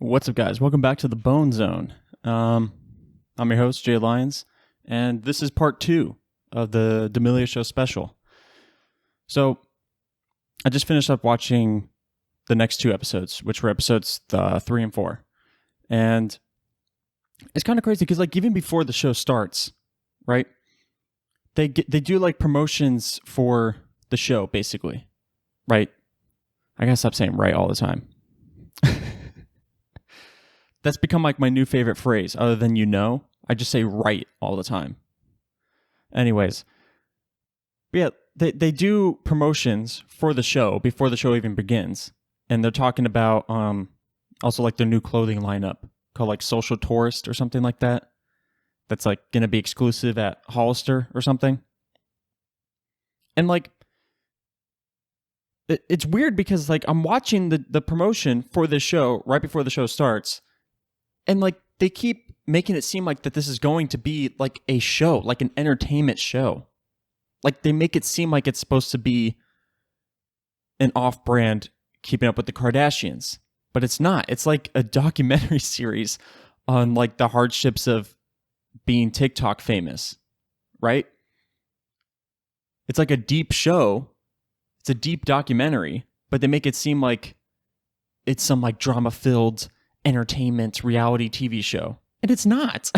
What's up, guys? Welcome back to the Bone Zone. I'm your host, Jay Lyons, and this is part 2 of the DAmelio Show special. So, I just finished up watching the next 2 episodes, which were episodes 3 and 4. And it's kind of crazy because, like, even before the show starts, right, they do, like, promotions for the show, basically, right? I gotta stop saying right all the time. That's become like my new favorite phrase, other than I just say right all the time. Anyways, yeah, they do promotions for the show before the show even begins. And they're talking about also like their new clothing lineup called like Social Tourist or something like that. That's like going to be exclusive at Hollister or something. And like, it's weird because like I'm watching the promotion for this show right before the show starts. And, like, they keep making it seem like that this is going to be, like, a show, like an entertainment show. Like, they make it seem like it's supposed to be an off-brand Keeping Up with the Kardashians. But it's not. It's, like, a documentary series on, like, the hardships of being TikTok famous, right? It's like a deep show. It's a deep documentary. But they make it seem like it's some, like, drama-filled entertainment reality TV show, and it's not.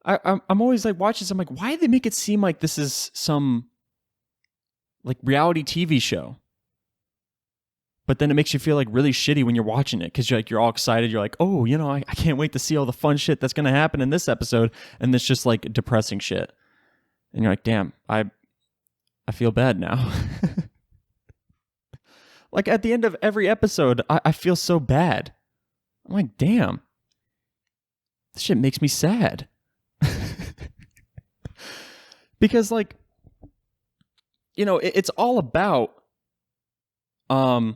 I'm always like watching this, I'm like, why do they make it seem like this is some like reality TV show? But then it makes you feel like really shitty when you're watching it because you're all excited. You're like, oh, I can't wait to see all the fun shit that's gonna happen in this episode, and it's just like depressing shit. And you're like, damn, I feel bad now. Like, at the end of every episode, I feel so bad. I'm like, damn. This shit makes me sad. Because, like, it's all about, like,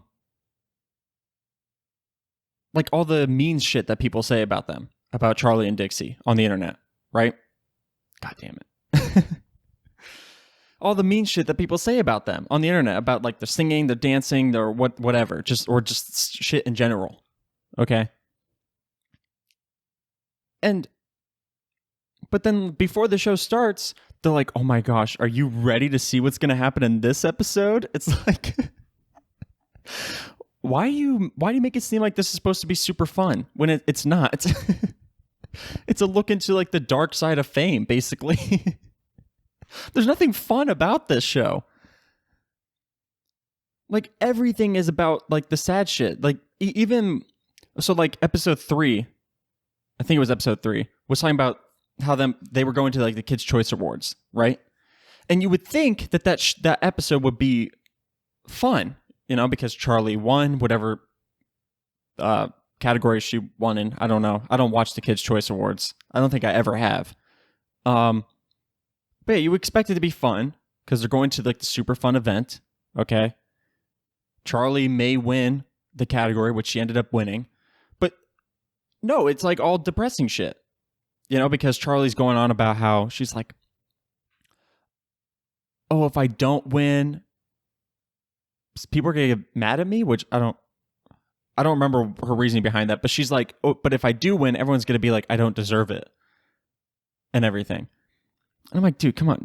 all the mean shit that people say about them, about Charlie and Dixie on the internet, right? God damn it. All the mean shit that people say about them on the internet, about like their singing, their dancing, their whatever, just shit in general. Okay. But then before the show starts, they're like, oh my gosh, are you ready to see what's going to happen in this episode? It's like, why do you make it seem like this is supposed to be super fun when it's not? It's a look into like the dark side of fame, basically. There's nothing fun about this show. Like, everything is about, like, the sad shit. Like, even... So, like, episode 3... I think it was episode 3... was talking about how they were going to, like, the Kids' Choice Awards, right? And you would think that episode would be fun, because Charlie won whatever category she won in. I don't know. I don't watch the Kids' Choice Awards. I don't think I ever have. But yeah, you expect it to be fun because they're going to like the super fun event. Okay. Charlie may win the category, which she ended up winning. But no, it's like all depressing shit. Because Charlie's going on about how she's like, oh, if I don't win, people are going to get mad at me, which I don't remember her reasoning behind that. But she's like, oh, but if I do win, everyone's going to be like, I don't deserve it and everything. And I'm like, dude, come on.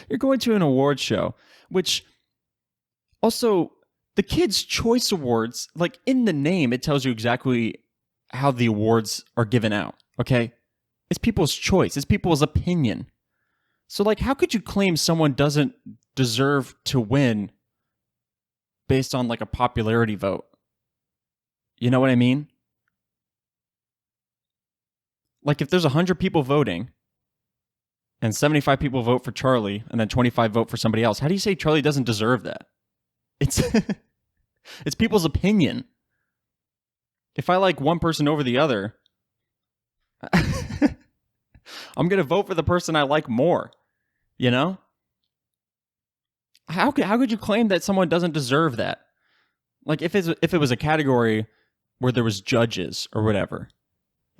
You're going to an award show, which also the Kids' Choice Awards, like in the name, it tells you exactly how the awards are given out, okay? It's people's choice. It's people's opinion. So, like, how could you claim someone doesn't deserve to win based on, like, a popularity vote? You know what I mean? Like, if there's 100 people voting, and 75 people vote for Charlie, and then 25 vote for somebody else, how do you say Charlie doesn't deserve that? It's it's people's opinion. If I like one person over the other, I'm going to vote for the person I like more, How could you claim that someone doesn't deserve that? Like, if it was a category where there was judges or whatever,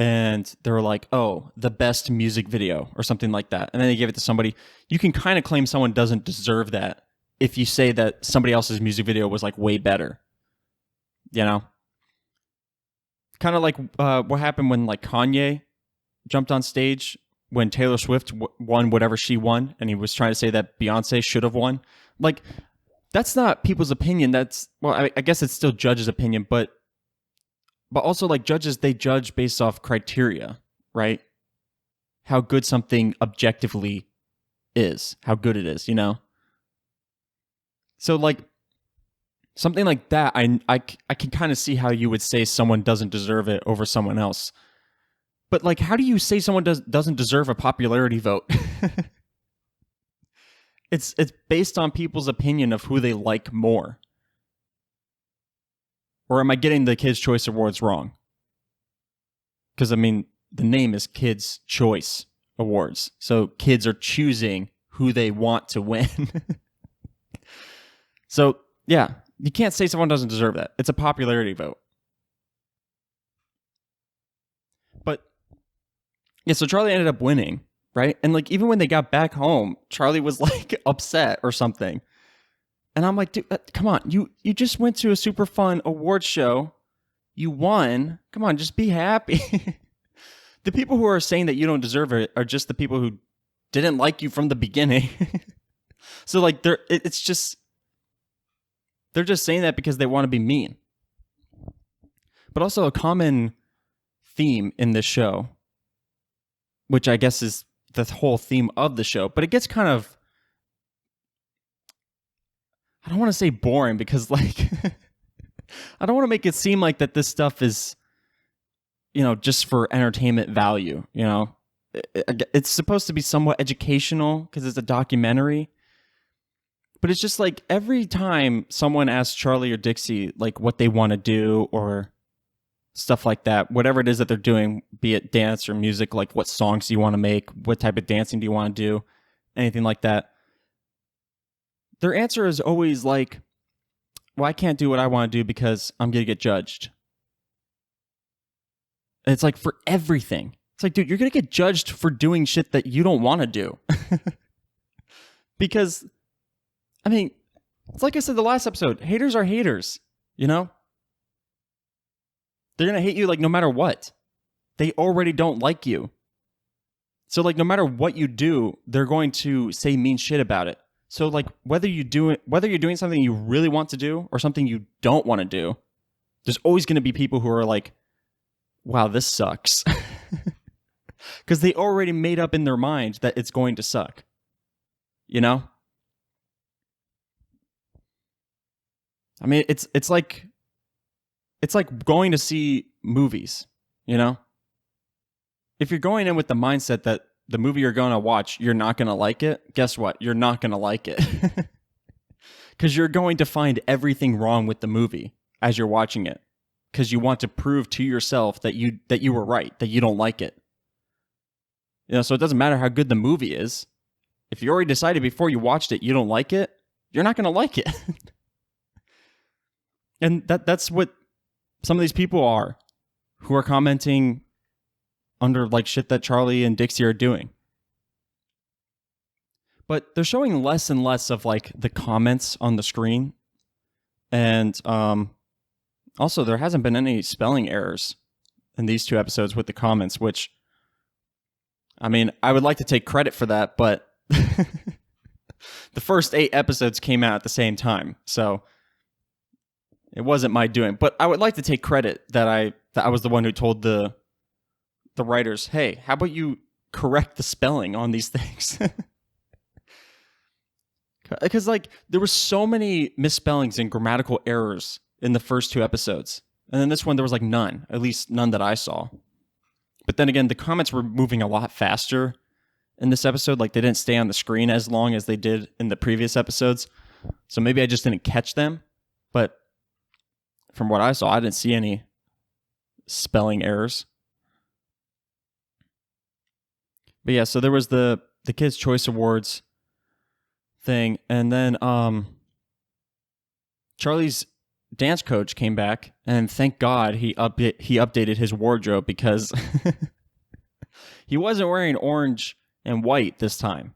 and they were like, oh, the best music video or something like that, and then they give it to somebody, you can kind of claim someone doesn't deserve that if you say that somebody else's music video was like way better. you know? Kind of like what happened when like Kanye jumped on stage when Taylor Swift won whatever she won, and he was trying to say that Beyonce should have won. Like, that's not people's opinion. That's, well, I guess it's still judges' opinion, but also like judges, they judge based off criteria, right? How good something objectively is, how good it is, you know? So like something like that, I can kind of see how you would say someone doesn't deserve it over someone else. But like, how do you say someone doesn't deserve a popularity vote? It's based on people's opinion of who they like more. Or am I getting the Kids' Choice Awards wrong? Because, I mean, the name is Kids' Choice Awards. So kids are choosing who they want to win. So, yeah, you can't say someone doesn't deserve that. It's a popularity vote. But, yeah, so Charlie ended up winning, right? And, like, even when they got back home, Charlie was, like, upset or something. And I'm like, dude, come on. You just went to a super fun award show. You won. Come on, just be happy. The people who are saying that you don't deserve it are just the people who didn't like you from the beginning. So like it's just, they're just saying that because they want to be mean. But also a common theme in this show, which I guess is the whole theme of the show, but it gets kind of, I don't want to say boring because like I don't want to make it seem like that this stuff is, you know, just for entertainment value, you know. It's supposed to be somewhat educational because it's a documentary. But it's just like every time someone asks Charlie or Dixie like what they want to do or stuff like that, whatever it is that they're doing, be it dance or music, like what songs do you want to make, what type of dancing do you want to do, anything like that, their answer is always like, well, I can't do what I want to do because I'm going to get judged. And it's like for everything. It's like, dude, you're going to get judged for doing shit that you don't want to do. Because, I mean, it's like I said the last episode, haters are haters, you know? They're going to hate you like no matter what. They already don't like you. So like no matter what you do, they're going to say mean shit about it. So like whether you're doing something you really want to do or something you don't want to do, there's always going to be people who are like, wow, this sucks. Because they already made up in their mind that it's going to suck. You know? I mean, it's like going to see movies, you know? If you're going in with the mindset that the movie you're going to watch, you're not going to like it, guess what? You're not going to like it. Because you're going to find everything wrong with the movie as you're watching it. Because you want to prove to yourself that you were right, that you don't like it. You know, so it doesn't matter how good the movie is. If you already decided before you watched it you don't like it, you're not going to like it. And that's what some of these people are who are commenting under like shit that Charlie and Dixie are doing. But they're showing less and less of like the comments on the screen. And also there hasn't been any spelling errors in these two episodes with the comments, which, I mean, I would like to take credit for that, but the first 8 episodes came out at the same time. So it wasn't my doing, but I would like to take credit that I was the one who told the writers, hey, how about you correct the spelling on these things? Because like there were so many misspellings and grammatical errors in the first 2 episodes. And then this one, there was like none, at least none that I saw. But then again, the comments were moving a lot faster in this episode. Like they didn't stay on the screen as long as they did in the previous episodes. So maybe I just didn't catch them. But from what I saw, I didn't see any spelling errors. But yeah, so there was the Kids' Choice Awards thing. And then Charlie's dance coach came back, and thank God he updated his wardrobe because he wasn't wearing orange and white this time.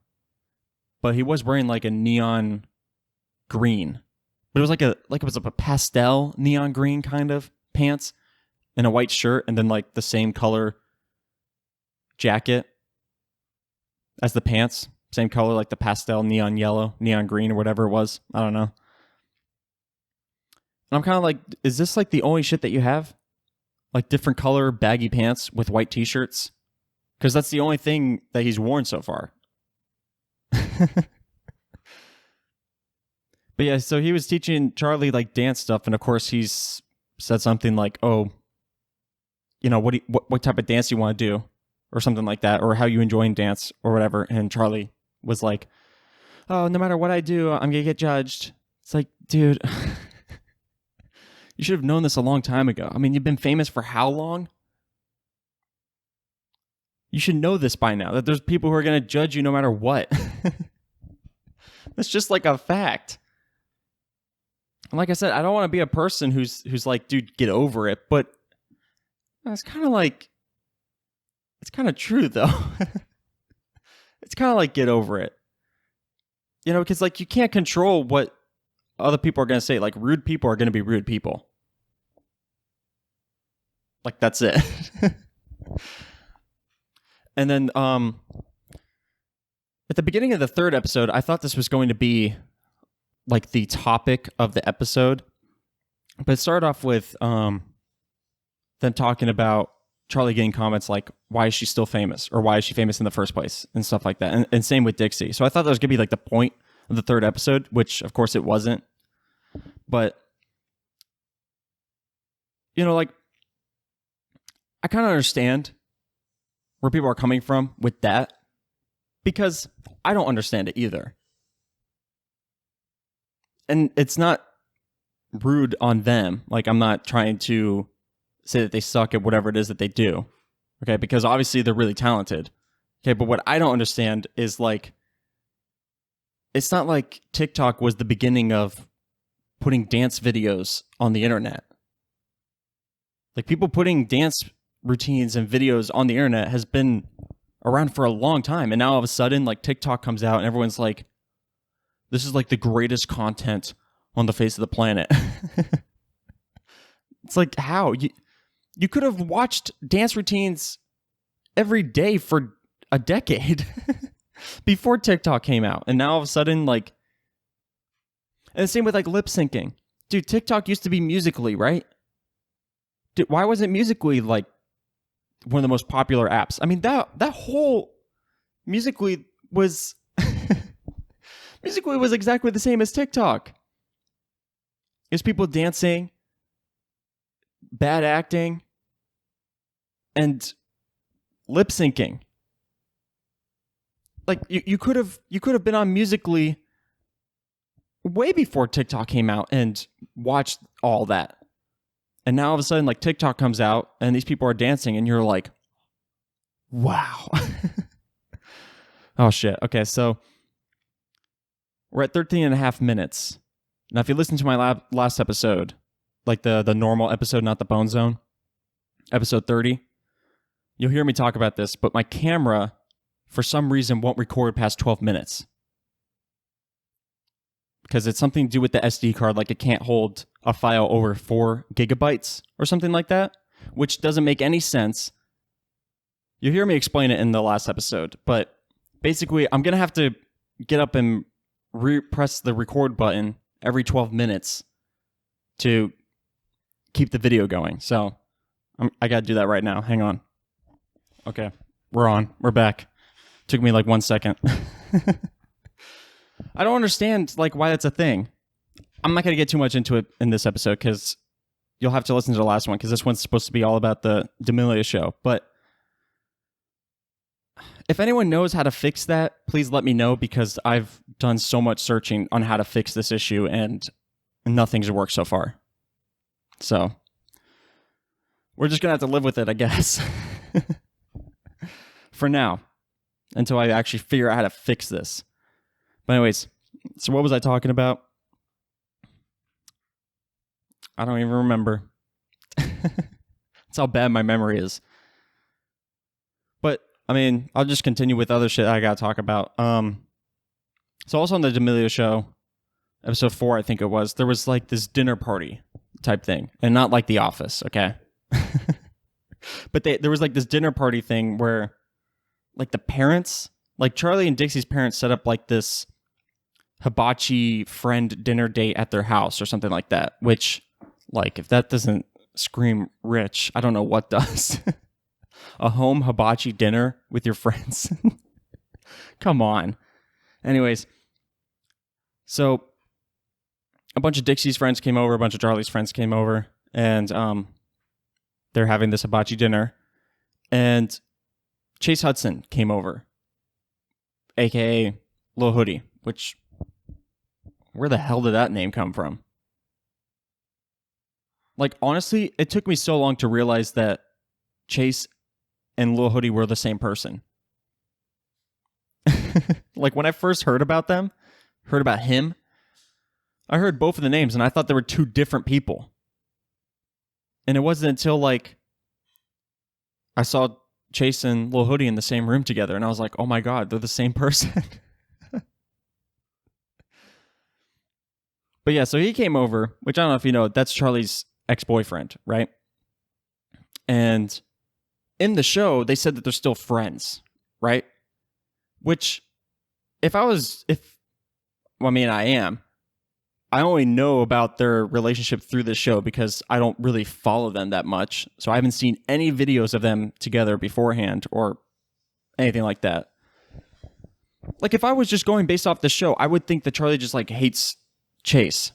But he was wearing like a neon green. But it was it was a pastel neon green kind of pants and a white shirt, and then like the same color jacket as the pants, same color, like the pastel neon yellow, neon green, or whatever it was. I don't know. And I'm kind of like, is this like the only shit that you have? Like different color baggy pants with white t-shirts? Because that's the only thing that he's worn so far. But yeah, so he was teaching Charlie like dance stuff, and of course he's said something like, "Oh, you know, what type of dance you want to do?" or something like that, or how you enjoy dance or whatever. And Charlie was like, "Oh, no matter what I do, I'm gonna get judged." It's like, dude, you should have known this a long time ago. I mean, you've been famous for how long? You should know this by now, that there's people who are gonna judge you no matter what. That's just like a fact. And like I said, I don't want to be a person who's like, dude, get over it. But it's kind of like, it's kind of true though. It's kind of like, get over it. You know, because like you can't control what other people are going to say. Like rude people are going to be rude people. Like that's it. And then at the beginning of the third episode, I thought this was going to be like the topic of the episode, but it started off with them talking about Charlie getting comments like, why is she still famous, or why is she famous in the first place, and stuff like that, and same with Dixie. So I thought that was gonna be like the point of the third episode, which of course it wasn't. But you know, like, I kind of understand where people are coming from with that, because I don't understand it either. And it's not rude on them. Like, I'm not trying to say that they suck at whatever it is that they do. Okay, because obviously they're really talented. Okay, but what I don't understand is like, it's not like TikTok was the beginning of putting dance videos on the internet. Like, people putting dance routines and videos on the internet has been around for a long time. And now all of a sudden, like, TikTok comes out and everyone's like, this is like the greatest content on the face of the planet. It's like, how? You could have watched dance routines every day for a decade before TikTok came out. And now all of a sudden, like, and the same with like lip syncing. Dude, TikTok used to be Musical.ly, right? Dude, why wasn't Musical.ly like one of the most popular apps? I mean, that whole Musical.ly was Musical.ly was exactly the same as TikTok. It's people dancing, bad acting, and lip syncing. Like, you could have been on Musical.ly way before TikTok came out and watched all that. And now all of a sudden, like, TikTok comes out and these people are dancing and you're like, wow. Oh shit. Okay, so we're at 13 and a half minutes. Now, if you listen to my last episode, like the normal episode, not the Bone Zone, episode 30, you'll hear me talk about this, but my camera, for some reason, won't record past 12 minutes. Because it's something to do with the SD card, like it can't hold a file over 4 gigabytes or something like that, which doesn't make any sense. You'll hear me explain it in the last episode, but basically, I'm going to have to get up and press the record button every 12 minutes to keep the video going. So I got to do that right now. Hang on. Okay, we're on. We're back. Took me like 1 second. I don't understand like why that's a thing. I'm not going to get too much into it in this episode because you'll have to listen to the last one, because this one's supposed to be all about the DAmelio Show. But if anyone knows how to fix that, please let me know, because I've done so much searching on how to fix this issue and nothing's worked so far. So we're just going to have to live with it, I guess. For now, until I actually figure out how to fix this. But anyways, so what was I talking about? I don't even remember. That's how bad my memory is. But I mean, I'll just continue with other shit I gotta talk about. So also on the DAmelio Show, episode 4, I think it was, there was like this dinner party type thing, and not like The Office, okay? But there was like this dinner party thing where like the parents, like Charlie and Dixie's parents set up like this hibachi friend dinner date at their house or something like that, which, like, if that doesn't scream rich, I don't know what does. A home hibachi dinner with your friends. Come on. Anyways, so a bunch of Dixie's friends came over, a bunch of Charlie's friends came over, and they're having this hibachi dinner. And Chase Hudson came over, aka Lil Hoodie, which, where the hell did that name come from? Like, honestly, it took me so long to realize that Chase and Lil Hoodie were the same person. Like, when I first heard about him, I heard both of the names, and I thought they were two different people. And it wasn't until, like, I saw Chase and Lil Hoodie in the same room together, and I was like, oh my god, they're the same person. But yeah, so he came over, which I don't know if you know, that's Charlie's ex-boyfriend, right? And in the show, they said that they're still friends, right? Which, I am. I only know about their relationship through this show because I don't really follow them that much. So I haven't seen any videos of them together beforehand or anything like that. Like, if I was just going based off the show, I would think that Charlie just, like, hates Chase.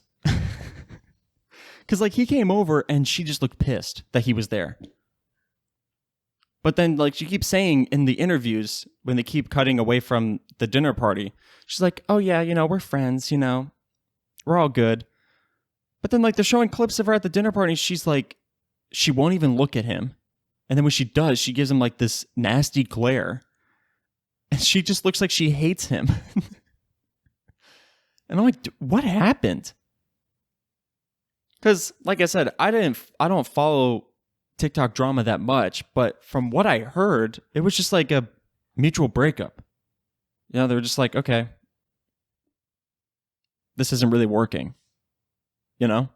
Because, like, he came over and she just looked pissed that he was there. But then, like, she keeps saying in the interviews, when they keep cutting away from the dinner party, she's like, oh yeah, we're friends, we're all good. But then, like, they're showing clips of her at the dinner party, and she's like, she won't even look at him. And then when she does, she gives him, like, this nasty glare. And she just looks like she hates him. And I'm like, what happened? Because, like I said, I don't follow TikTok drama that much, but from what I heard, it was just like a mutual breakup. They were just like, okay, this isn't really working, But,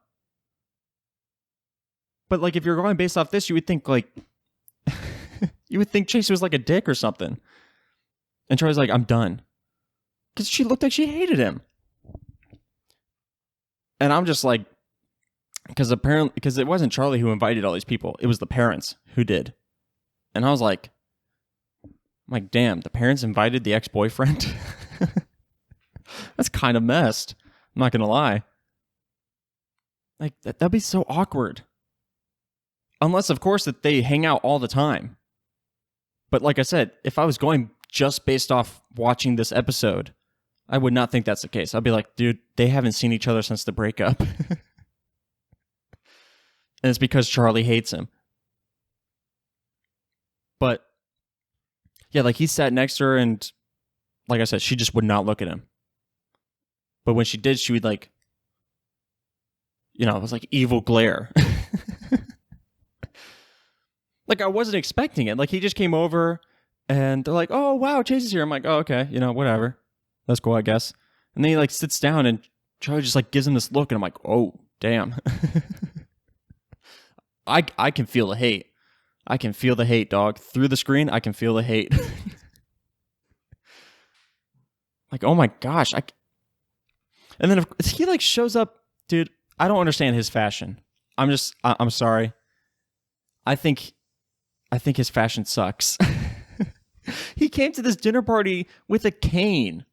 like, if you're going based off this, you would think, like, Chase was like a dick or something. And Charlie's like, I'm done. Because she looked like she hated him. And I'm just like, because it wasn't Charlie who invited all these people. It was the parents who did. And I was like, damn, the parents invited the ex-boyfriend? That's kind of messed. I'm not going to lie. Like, that'd be so awkward. Unless, of course, that they hang out all the time. But like I said, if I was going just based off watching this episode, I would not think that's the case. I'd be like, dude, they haven't seen each other since the breakup. And it's because Charlie hates him. But, yeah, like, he sat next to her, and, like I said, she just would not look at him. But when she did, she would, like, it was like evil glare. Like, I wasn't expecting it. Like, he just came over, and they're like, oh, wow, Chase is here. I'm like, oh, okay, whatever. That's cool, I guess. And then he, like, sits down, and Charlie just, like, gives him this look, and I'm like, oh, damn. I can feel the hate. I can feel the hate, dog. Through the screen, I can feel the hate. Like, oh my gosh. And then he, like, shows up. Dude, I don't understand his fashion. I'm sorry. I think his fashion sucks. He came to this dinner party with a cane.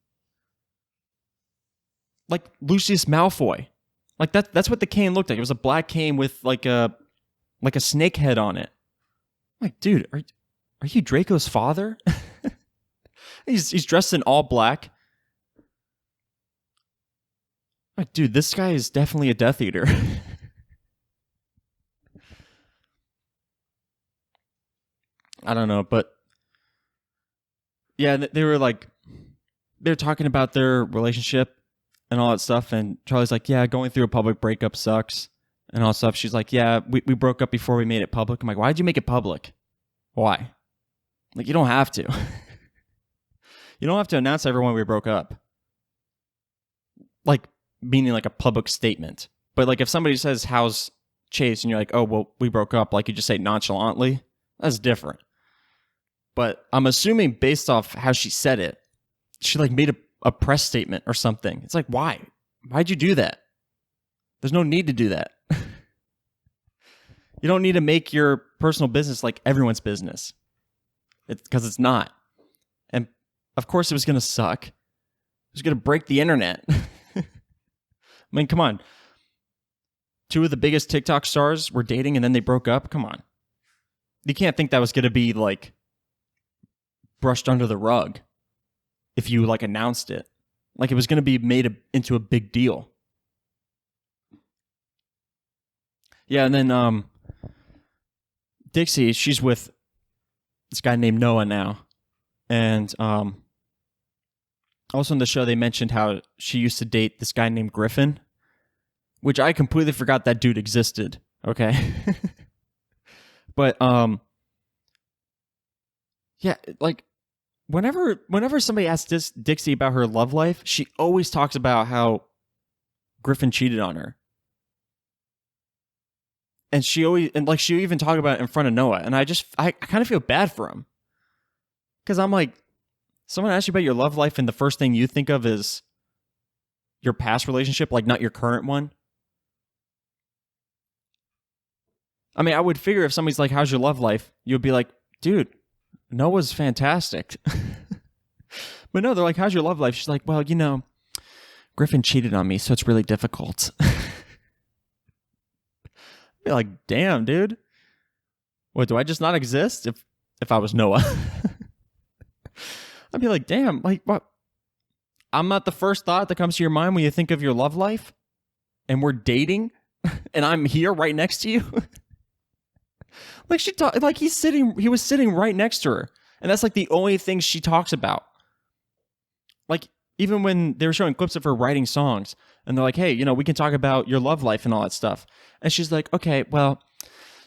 Like Lucius Malfoy. Like, that's what the cane looked like. It was a black cane with, like a snake head on it. I'm like, dude, are you Draco's father? He's dressed in all black. I'm like, dude, this guy is definitely a Death Eater. I don't know, but yeah, they were talking about their relationship and all that stuff, and Charlie's like, yeah, going through a public breakup sucks. And all that stuff. She's like, yeah, we broke up before we made it public. I'm like, why'd you make it public? Why? Like, you don't have to. You don't have to announce to everyone we broke up. Like, meaning like a public statement. But like if somebody says, how's Chase? And you're like, oh, well, we broke up. Like you just say nonchalantly. That's different. But I'm assuming based off how she said it, she like made a press statement or something. It's like, why? Why'd you do that? There's no need to do that. You don't need to make your personal business like everyone's business. Because it's not. And of course it was going to suck. It was going to break the internet. I mean, come on. 2 of the biggest TikTok stars were dating and then they broke up. Come on. You can't think that was going to be like brushed under the rug if you like announced it. Like it was going to be made into a big deal. Yeah, and then Dixie, she's with this guy named Noah now. And also in the show, they mentioned how she used to date this guy named Griffin, which I completely forgot that dude existed. Okay. But yeah, like whenever somebody asks Dixie about her love life, she always talks about how Griffin cheated on her. And she even talked about it in front of Noah. And I kind of feel bad for him. Because I'm like, someone asks you about your love life and the first thing you think of is your past relationship, like not your current one. I mean, I would figure if somebody's like, how's your love life? You'd be like, dude, Noah's fantastic. But no, they're like, how's your love life? She's like, well, Griffin cheated on me, so it's really difficult. Be like, damn, dude. What, do I just not exist if I was Noah? I'd be like, damn, like what? I'm not the first thought that comes to your mind when you think of your love life and we're dating and I'm here right next to you. Like he was sitting right next to her. And that's like the only thing she talks about. Like even when they were showing clips of her writing songs and they're like, hey, we can talk about your love life and all that stuff. And she's like, okay, well,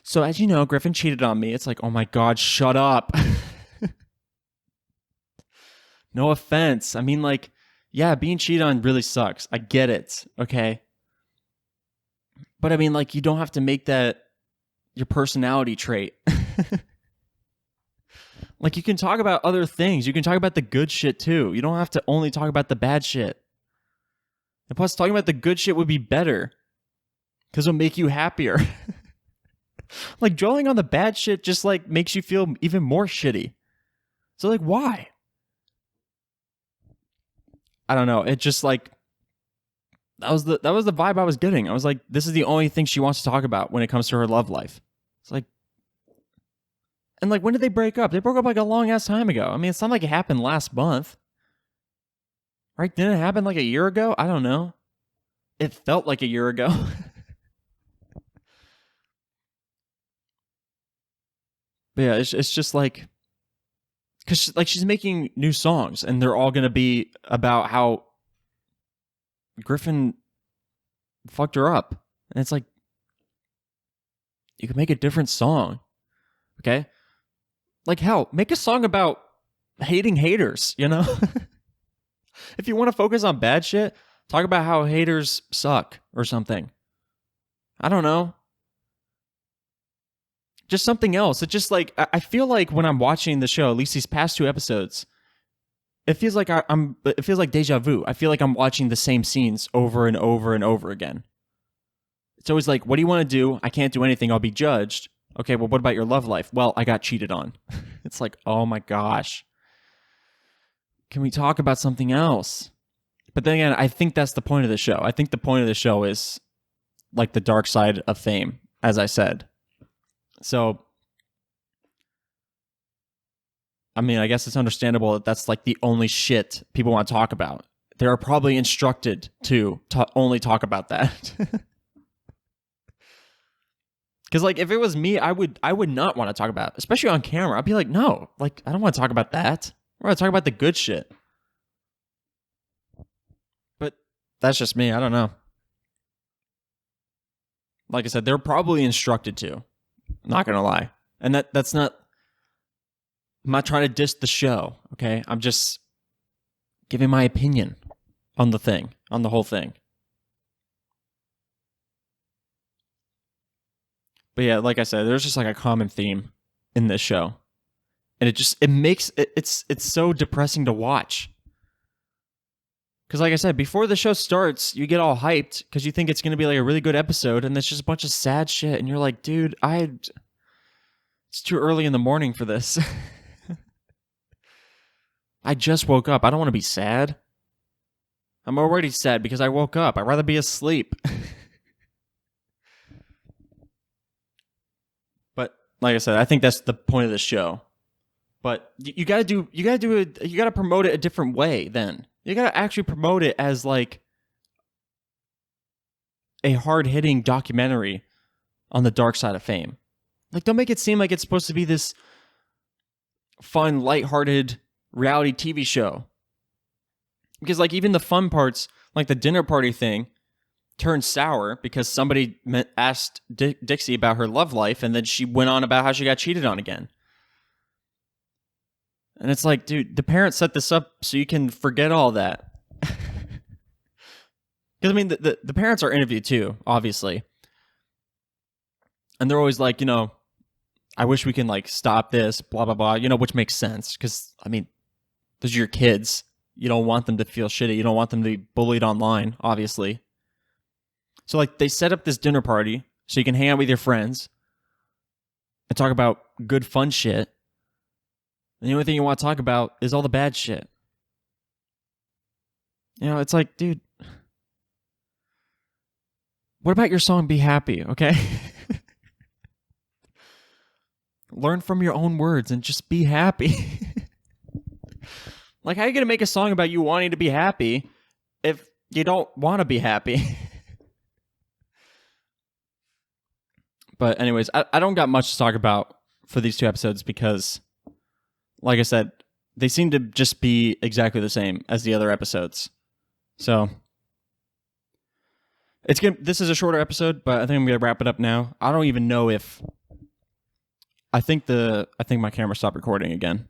so as you know, Griffin cheated on me. It's like, oh my God, shut up. No offense. I mean, like, yeah, being cheated on really sucks. I get it. Okay. But I mean, like, you don't have to make that your personality trait. Like, you can talk about other things. You can talk about the good shit too. You don't have to only talk about the bad shit. And plus, talking about the good shit would be better because it'll make you happier. Like, dwelling on the bad shit just like makes you feel even more shitty. So like, why? I don't know. It just like that was the vibe I was getting. I was like, this is the only thing she wants to talk about when it comes to her love life. It's like, and like, when did they break up? They broke up like a long ass time ago. I mean, it's not like it happened last month, right? Didn't it happen like a year ago? I don't know. It felt like a year ago. But yeah, it's just like, because like she's making new songs and they're all going to be about how Griffin fucked her up. And it's like, you can make a different song. Okay? Like, hell, make a song about hating haters, If you want to focus on bad shit, talk about how haters suck or something. I don't know. Just something else. It's just like, I feel like when I'm watching the show, at least these past 2 episodes, it feels like it feels like deja vu. I feel like I'm watching the same scenes over and over and over again. It's always like, what do you want to do? I can't do anything. I'll be judged. Okay, well, what about your love life? Well, I got cheated on. It's like, oh my gosh. Can we talk about something else? But then again, I think that's the point of the show. I think the point of the show is like the dark side of fame, as I said. So, I mean, I guess it's understandable that that's like the only shit people want to talk about. They are probably instructed to only talk about that. Because like if it was me, I would not want to talk about it, especially on camera. I'd be like, no, like I don't want to talk about that. I want to talk about the good shit. But that's just me. I don't know. Like I said, they're probably instructed to. Not gonna lie. And that's not. I'm not trying to diss the show. Okay, I'm just giving my opinion on the thing, on the whole thing. But yeah, like I said, there's just like a common theme in this show. And it makes it's so depressing to watch. Because like I said, before the show starts, you get all hyped because you think it's going to be like a really good episode, and it's just a bunch of sad shit. And you're like, dude, it's too early in the morning for this. I just woke up. I don't want to be sad. I'm already sad because I woke up. I'd rather be asleep. But like I said, I think that's the point of the show. But you gotta promote it a different way then. You gotta actually promote it as like a hard-hitting documentary on the dark side of fame. Like, don't make it seem like it's supposed to be this fun, lighthearted reality TV show. Because like even the fun parts, like the dinner party thing, turned sour because somebody asked Dixie about her love life, and then she went on about how she got cheated on again. And it's like, dude, the parents set this up so you can forget all that. Because, I mean, the parents are interviewed too, obviously. And they're always like, I wish we can, like, stop this, blah, blah, blah, which makes sense. Because, I mean, those are your kids. You don't want them to feel shitty. You don't want them to be bullied online, obviously. So, like, they set up this dinner party so you can hang out with your friends and talk about good, fun shit. And the only thing you want to talk about is all the bad shit. It's like, dude, what about your song Be Happy, okay? Learn from your own words and just be happy. Like, how are you going to make a song about you wanting to be happy if you don't want to be happy? But anyways, I don't got much to talk about for these two episodes because, like I said, they seem to just be exactly the same as the other episodes. So it's good. This is a shorter episode, but I think I'm gonna wrap it up now. I don't even know if I think my camera stopped recording again.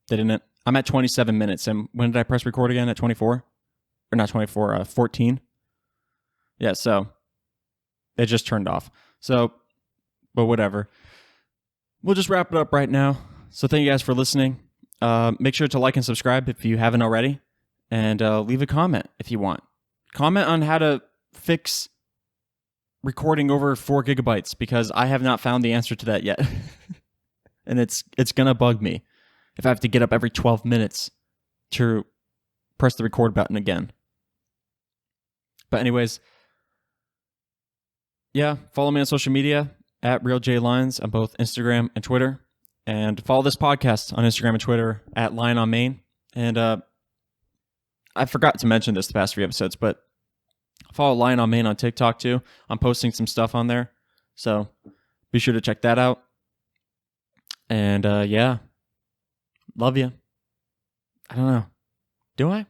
Didn't it? I'm at 27 minutes, and when did I press record again? At 24? Or not 24, 14? Yeah, so it just turned off. So, but whatever. We'll just wrap it up right now. So thank you guys for listening. Make sure to like and subscribe if you haven't already. And leave a comment if you want. Comment on how to fix recording over 4 gigabytes because I have not found the answer to that yet. And it's going to bug me if I have to get up every 12 minutes to press the record button again. But anyways, yeah, follow me on social media at RealJLines on both Instagram and Twitter. And follow this podcast on Instagram and Twitter at Lion on Main. And I forgot to mention this the past 3 episodes, but follow Lion on Main on TikTok too. I'm posting some stuff on there. So be sure to check that out. And yeah, love you. I don't know. Do I?